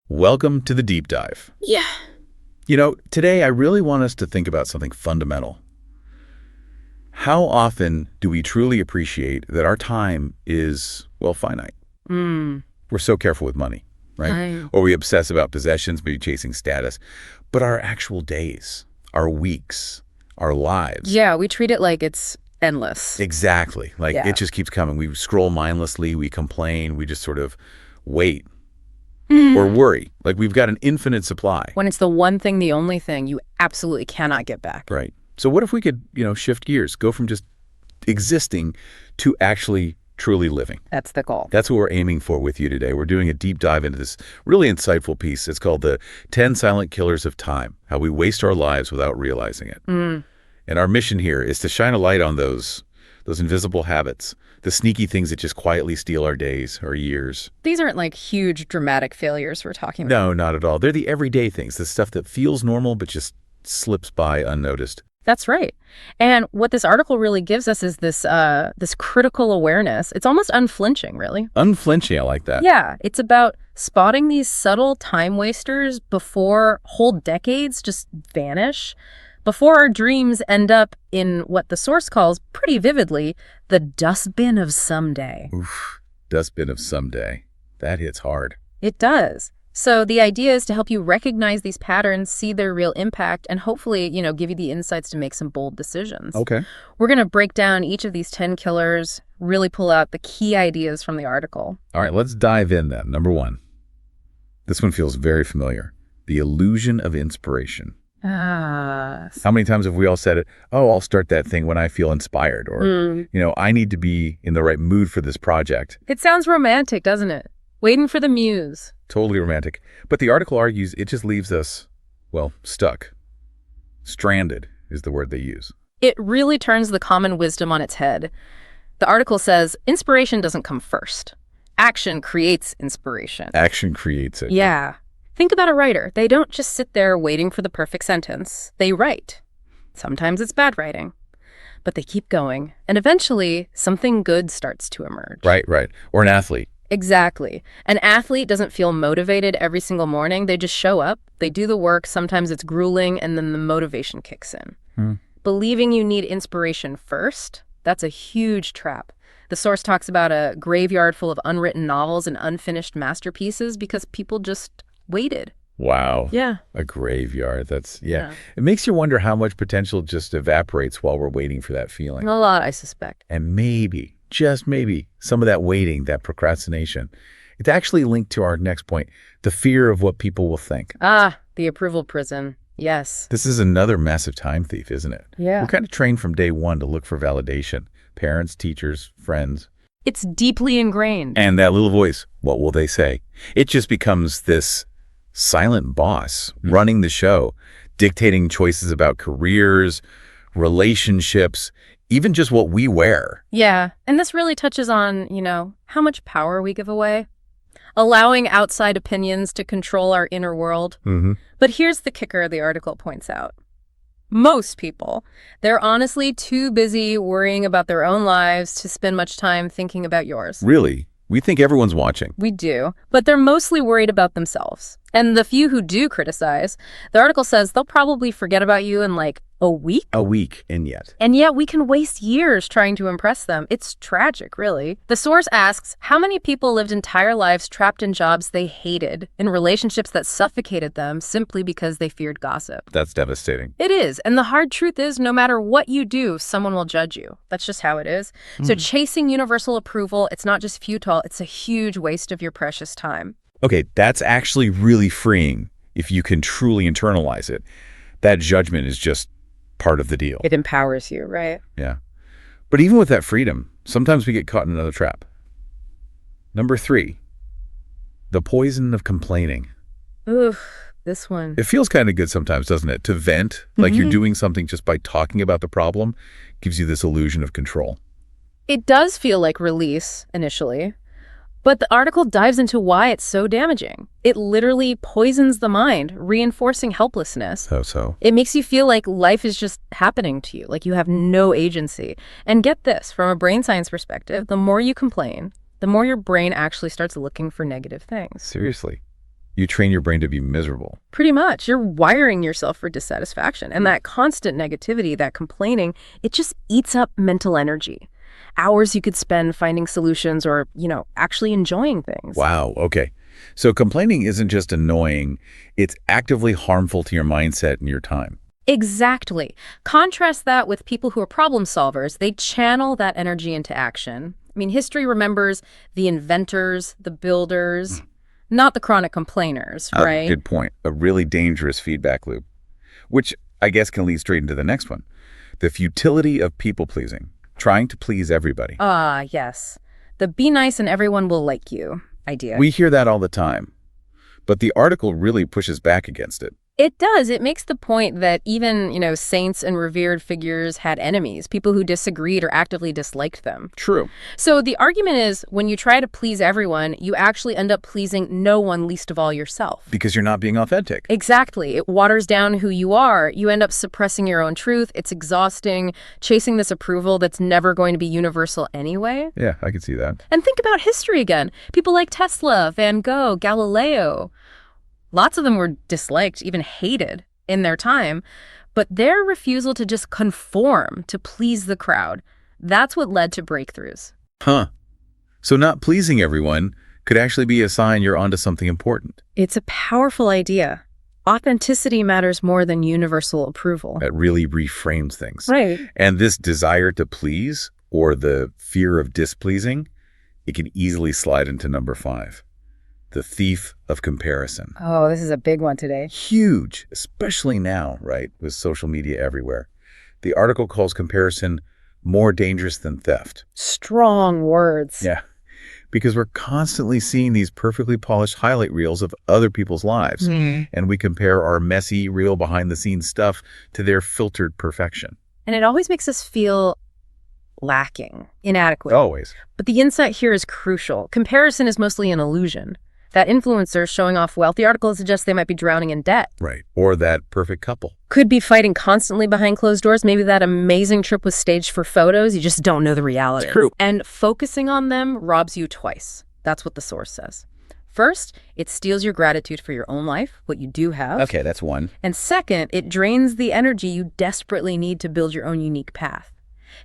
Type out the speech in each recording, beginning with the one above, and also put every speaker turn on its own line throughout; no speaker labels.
Welcome to the deep dive.
Yeah.
Today I really want us to think about something fundamental. How often do we truly appreciate that our time is, well, finite?
Mm.
We're so careful with money, right? Or we obsess about possessions, maybe chasing status. But our actual days, our weeks, our lives.
Yeah, we treat it like it's endless.
Exactly. Like
Yeah.
it just keeps coming. We scroll mindlessly, we complain, we just sort of wait or worry. Like we've got an infinite supply.
When it's the one thing, the only thing you absolutely cannot get back.
Right. So what if we could, shift gears, go from just existing to actually truly living?
That's the goal.
That's what we're aiming for with you today. We're doing a deep dive into this really insightful piece. It's called The 10 Silent Killers of Time, How We Waste Our Lives Without Realizing It. And our mission here is to shine a light on those invisible habits, the sneaky things that just quietly steal our days or years.
These aren't like huge dramatic failures we're talking about.
No, not at all. They're the everyday things, the stuff that feels normal but just slips by unnoticed.
That's right. And what this article really gives us is this critical awareness. It's almost unflinching, really.
Unflinching, I like that.
Yeah, it's about spotting these subtle time wasters before whole decades just vanish, before our dreams end up in what the source calls pretty vividly the dustbin of someday.
Oof, dustbin of someday. That hits hard.
It does. So the idea is to help you recognize these patterns, see their real impact, and hopefully, give you the insights to make some bold decisions.
Okay.
We're going to break down each of these 10 killers, really pull out the key ideas from the article.
All right, let's dive in then. Number 1. This one feels very familiar. The illusion of inspiration. How many times have we all said it? Oh, I'll start that thing when I feel inspired. Or, I need to be in the right mood for this project.
It sounds romantic, doesn't it? Waiting for the muse.
Totally romantic. But the article argues it just leaves us, well, stuck. Stranded is the word they use.
It really turns the common wisdom on its head. The article says inspiration doesn't come first. Action creates inspiration.
Action creates it.
Yeah. Think about a writer. They don't just sit there waiting for the perfect sentence. They write. Sometimes it's bad writing. But they keep going. And eventually, something good starts to emerge.
Right. Or an athlete.
Exactly. An athlete doesn't feel motivated every single morning. They just show up, they do the work, sometimes it's grueling, and then the motivation kicks in. Believing you need inspiration first, that's a huge trap. The source talks about a graveyard full of unwritten novels and unfinished masterpieces because people just waited.
Wow.
Yeah.
A graveyard. Yeah. It makes you wonder how much potential just evaporates while we're waiting for that feeling.
A lot, I suspect.
And maybe, just maybe, some of that waiting, that procrastination, it's actually linked to our next point, the fear of what people will think.
The approval prison. Yes.
This is another massive time thief, isn't it?
Yeah.
We're kind of trained from day one to look for validation. Parents, teachers, friends.
It's deeply ingrained.
And that little voice, what will they say? It just becomes this silent boss running the show, dictating choices about careers, relationships, even just what we wear.
Yeah, and this really touches on, how much power we give away, allowing outside opinions to control our inner world. But here's the kicker the article points out. Most people, they're honestly too busy worrying about their own lives to spend much time thinking about yours.
Really? We think everyone's watching.
We do, but they're mostly worried about themselves. And the few who do criticize, the article says they'll probably forget about you in like a week.
And yet.
And yet we can waste years trying to impress them. It's tragic, really. The source asks, how many people lived entire lives trapped in jobs they hated, in relationships that suffocated them simply because they feared gossip?
That's devastating.
It is. And the hard truth is, no matter what you do, someone will judge you. That's just how it is. So chasing universal approval, it's not just futile, it's a huge waste of your precious time.
Okay, that's actually really freeing if you can truly internalize it. That judgment is just part of the deal.
It empowers you, right?
Yeah. But even with that freedom, sometimes we get caught in another trap. Number 3, the poison of complaining.
Ooh, this one.
It feels kind of good sometimes, doesn't it? To vent, like you're doing something just by talking about the problem, gives you this illusion of control.
It does feel like release initially, but the article dives into why it's so damaging. It literally poisons the mind, reinforcing helplessness.
So.
It makes you feel like life is just happening to you, like you have no agency. And get this, from a brain science perspective, the more you complain, the more your brain actually starts looking for negative things.
Seriously. You train your brain to be miserable.
Pretty much. You're wiring yourself for dissatisfaction. And that constant negativity, that complaining, it just eats up mental energy. Hours you could spend finding solutions or, actually enjoying things.
Wow, okay. So complaining isn't just annoying, it's actively harmful to your mindset and your time.
Exactly. Contrast that with people who are problem solvers. They channel that energy into action. I mean, history remembers the inventors, the builders, not the chronic complainers, right?
Good point. A really dangerous feedback loop, which I guess can lead straight into the next one. The futility of people-pleasing, trying to please everybody.
Ah, yes. The be nice and everyone will like you idea.
We hear that all the time, but the article really pushes back against it.
It does. It makes the point that even, saints and revered figures had enemies, people who disagreed or actively disliked them.
True.
So the argument is when you try to please everyone, you actually end up pleasing no one, least of all yourself.
Because you're not being authentic.
Exactly. It waters down who you are. You end up suppressing your own truth. It's exhausting, chasing this approval that's never going to be universal anyway.
Yeah, I can see that.
And think about history again. People like Tesla, Van Gogh, Galileo. Lots of them were disliked, even hated in their time, but their refusal to just conform, to please the crowd, that's what led to breakthroughs.
Huh. So not pleasing everyone could actually be a sign you're onto something important.
It's a powerful idea. Authenticity matters more than universal approval.
That really reframes things.
Right.
And this desire to please, or the fear of displeasing, it can easily slide into number 5. The thief of comparison.
Oh, this is a big one today.
Huge, especially now, right, with social media everywhere. The article calls comparison more dangerous than theft.
Strong words.
Yeah, because we're constantly seeing these perfectly polished highlight reels of other people's lives, and we compare our messy, real behind-the-scenes stuff to their filtered perfection.
And it always makes us feel lacking, inadequate.
Always.
But the insight here is crucial. Comparison is mostly an illusion. That influencer showing off wealth, the article suggests they might be drowning in debt.
Right. Or that perfect couple.
Could be fighting constantly behind closed doors. Maybe that amazing trip was staged for photos. You just don't know the reality.
It's true.
And focusing on them robs you twice. That's what the source says. First, it steals your gratitude for your own life, what you do have.
Okay, that's one.
And second, it drains the energy you desperately need to build your own unique path.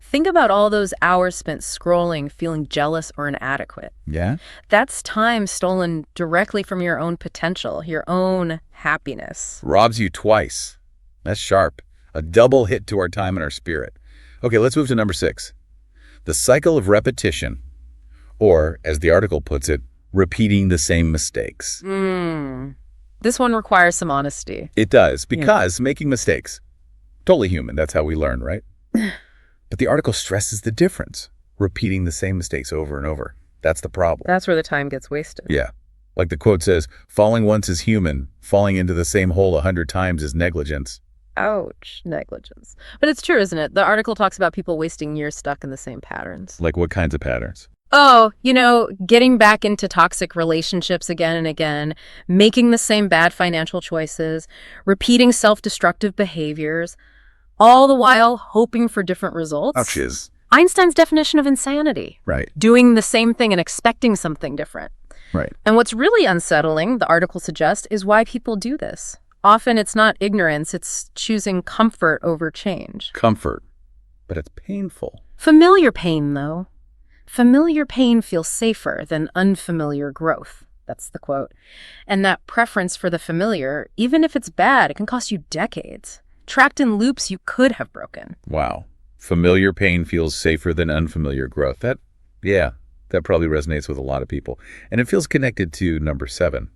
Think about all those hours spent scrolling, feeling jealous or inadequate.
Yeah?
That's time stolen directly from your own potential, your own happiness.
Robs you twice. That's sharp. A double hit to our time and our spirit. Okay, let's move to number 6. The cycle of repetition, or, as the article puts it, repeating the same mistakes.
This one requires some honesty.
It does, because making mistakes, totally human. That's how we learn, right? But the article stresses the difference. Repeating the same mistakes over and over. That's the problem.
That's where the time gets wasted.
Yeah. Like the quote says, falling once is human. Falling into the same hole 100 times is negligence.
Ouch, negligence. But it's true, isn't it? The article talks about people wasting years stuck in the same patterns.
Like what kinds of patterns?
Oh, getting back into toxic relationships again and again, making the same bad financial choices, repeating self-destructive behaviors, all the while hoping for different results.
Ouchies.
Einstein's definition of insanity.
Right.
Doing the same thing and expecting something different.
Right.
And what's really unsettling, the article suggests, is why people do this. Often it's not ignorance, it's choosing comfort over change.
Comfort. But it's painful.
Familiar pain, though. Familiar pain feels safer than unfamiliar growth. That's the quote. And that preference for the familiar, even if it's bad, it can cost you decades. Trapped in loops you could have broken.
Wow. Familiar pain feels safer than unfamiliar growth. That probably resonates with a lot of people. And it feels connected to number 7,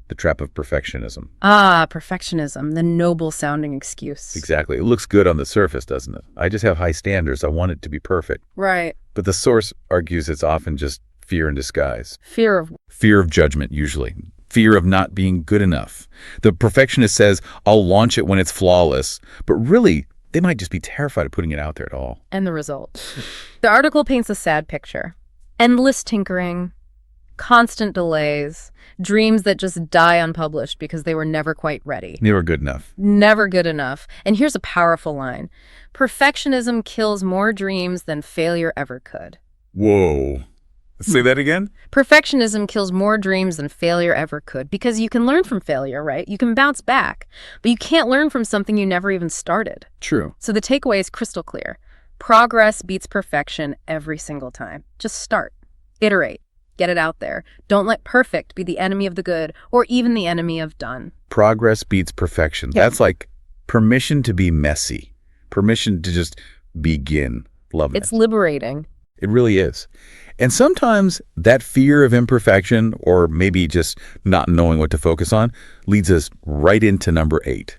the trap of perfectionism.
Ah, perfectionism, the noble-sounding excuse.
Exactly. It looks good on the surface, doesn't it? I just have high standards. I want it to be perfect.
Right.
But the source argues it's often just fear in disguise.
Fear of...
Fear of judgment, usually. Fear of not being good enough. The perfectionist says, I'll launch it when it's flawless. But really, they might just be terrified of putting it out there at all.
And the result. The article paints a sad picture. Endless tinkering, constant delays, dreams that just die unpublished because they were never quite ready.
Never good enough.
Never good enough. And here's a powerful line. Perfectionism kills more dreams than failure ever could.
Whoa. Say that again?
Perfectionism kills more dreams than failure ever could because you can learn from failure, right? You can bounce back, but you can't learn from something you never even started.
True.
So the takeaway is crystal clear. Progress beats perfection every single time. Just start. Iterate. Get it out there. Don't let perfect be the enemy of the good or even the enemy of done.
Progress beats perfection.
Yeah.
That's like permission to be messy. Permission to just begin. Loving
It's
it.
liberating.
It really is. And sometimes that fear of imperfection, or maybe just not knowing what to focus on, leads us right into number 8.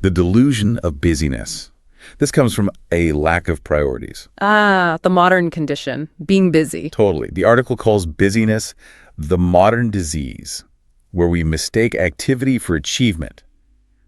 The delusion of busyness. This comes from a lack of priorities.
Ah, the modern condition. Being busy.
Totally. The article calls busyness the modern disease, where we mistake activity for achievement.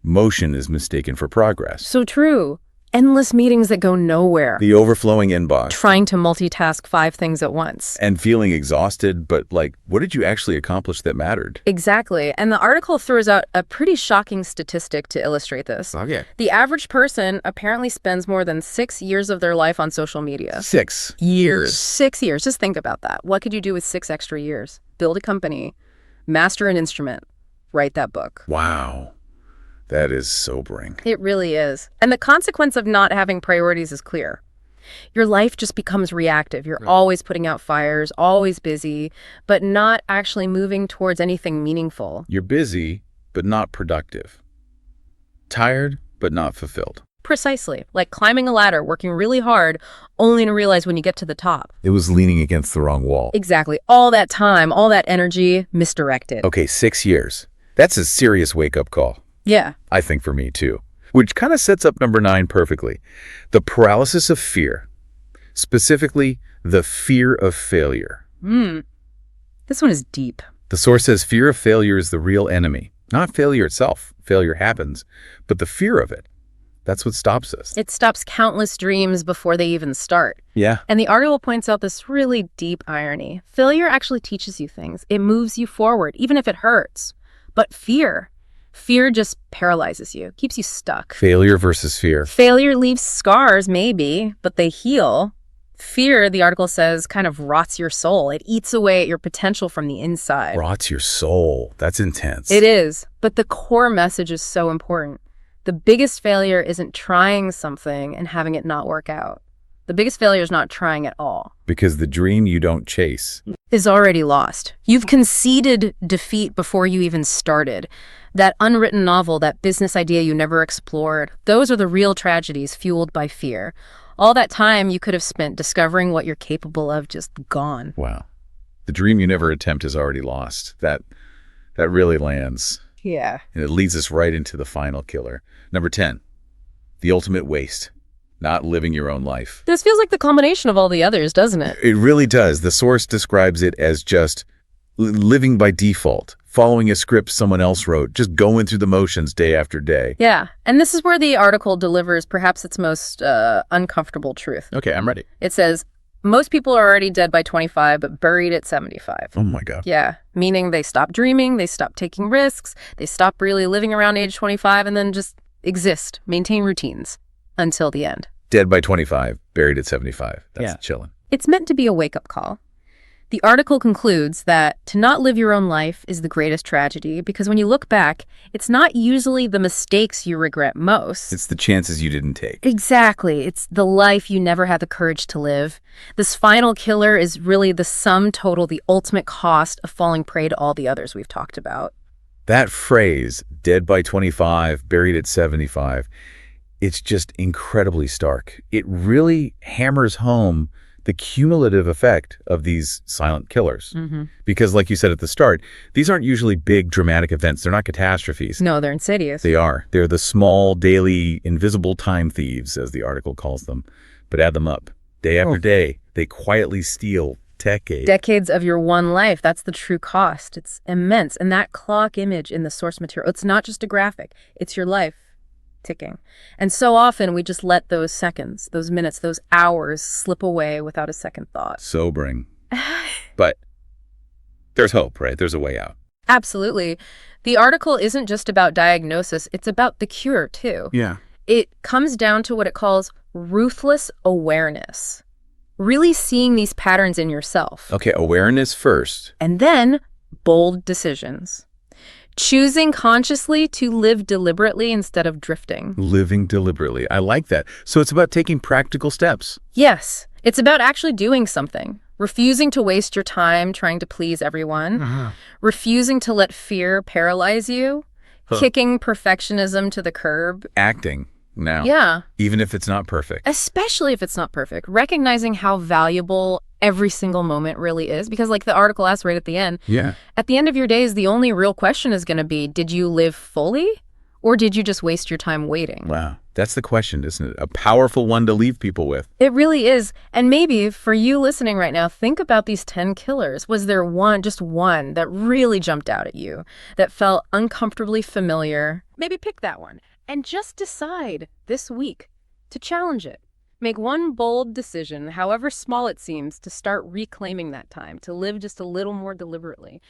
Motion is mistaken for progress.
So true. Endless meetings that go nowhere.
The overflowing inbox.
Trying to multitask 5 things at once.
And feeling exhausted, but like, what did you actually accomplish that mattered?
Exactly. And the article throws out a pretty shocking statistic to illustrate this.
Okay.
The average person apparently spends more than 6 years of their life on social media.
6
years. 6 years. Just think about that. What could you do with 6 extra years? Build a company, master an instrument, write that book.
Wow. That is sobering.
It really is. And the consequence of not having priorities is clear. Your life just becomes reactive. You're always putting out fires, always busy, but not actually moving towards anything meaningful.
You're busy, but not productive. Tired, but not fulfilled.
Precisely. Like climbing a ladder, working really hard, only to realize when you get to the top.
It was leaning against the wrong wall.
Exactly. All that time, all that energy, misdirected.
Okay, 6 years. That's a serious wake-up call.
Yeah.
I think for me too. Which kind of sets up number 9 perfectly. The paralysis of fear. Specifically, the fear of failure.
This one is deep.
The source says fear of failure is the real enemy. Not failure itself. Failure happens. But the fear of it. That's what stops us.
It stops countless dreams before they even start.
Yeah.
And the article points out this really deep irony. Failure actually teaches you things. It moves you forward, even if it hurts. But fear just paralyzes you, keeps you stuck.
Failure versus fear.
Failure leaves scars, maybe, but they heal. Fear, the article says, kind of rots your soul. It eats away at your potential from the inside.
Rots your soul. That's intense.
It is, but the core message is so important. The biggest failure isn't trying something and having it not work out. The biggest failure is not trying at all.
Because the dream you don't chase
is already lost. You've conceded defeat before you even started. That unwritten novel, that business idea you never explored, those are the real tragedies fueled by fear. All that time you could have spent discovering what you're capable of just gone.
Wow. The dream you never attempt is already lost. That really lands.
Yeah.
And it leads us right into the final killer. Number 10, the ultimate waste. Not living your own life.
This feels like the culmination of all the others, doesn't it?
It really does. The source describes it as just living by default, following a script someone else wrote, just going through the motions day after day.
Yeah. And this is where the article delivers perhaps its most uncomfortable truth.
Okay, I'm ready.
It says, most people are already dead by 25, but buried at 75.
Oh my God.
Yeah. Meaning they stop dreaming, they stop taking risks, they stop really living around age 25 and then just exist, maintain routines until the end.
Dead by 25, buried at 75. That's chilling.
It's meant to be a wake-up call. The article concludes that to not live your own life is the greatest tragedy because when you look back, it's not usually the mistakes you regret most.
It's the chances you didn't take.
Exactly. It's the life you never had the courage to live. This final killer is really the sum total, the ultimate cost of falling prey to all the others we've talked about.
That phrase, dead by 25, buried at 75, it's just incredibly stark. It really hammers home the cumulative effect of these silent killers. Because like you said at the start, these aren't usually big dramatic events. They're not catastrophes.
No, they're insidious.
They are. They're the small, daily, invisible time thieves, as the article calls them. But add them up. Day after day, they quietly steal
decades of your one life. That's the true cost. It's immense. And that clock image in the source material, it's not just a graphic. It's your life ticking. And so often we just let those seconds, those minutes, those hours slip away without a second thought.
Sobering. But there's hope, right? There's a way out.
Absolutely. The article isn't just about diagnosis. It's about the cure, too.
Yeah.
It comes down to what it calls ruthless awareness. Really seeing these patterns in yourself.
Okay, awareness first.
And then bold decisions. Choosing consciously to live deliberately instead of drifting.
Living deliberately. I like that. So it's about taking practical steps.
Yes, it's about actually doing something. Refusing to waste your time trying to please everyone. Refusing to let fear paralyze you. Kicking perfectionism to the curb.
Acting now.
Yeah.
Even if it's not perfect.
Especially if it's not perfect. Recognizing how valuable every single moment really is. Because like the article asks right at the end,
Yeah.
at the end of your days, the only real question is going to be, did you live fully? Or did you just waste your time waiting?
Wow. That's the question, isn't it? A powerful one to leave people with.
It really is. And maybe for you listening right now, think about these 10 killers. Was there one, just one, that really jumped out at you, that felt uncomfortably familiar? Maybe pick that one and just decide this week to challenge it. Make one bold decision, however small it seems, to start reclaiming that time, to live just a little more deliberately.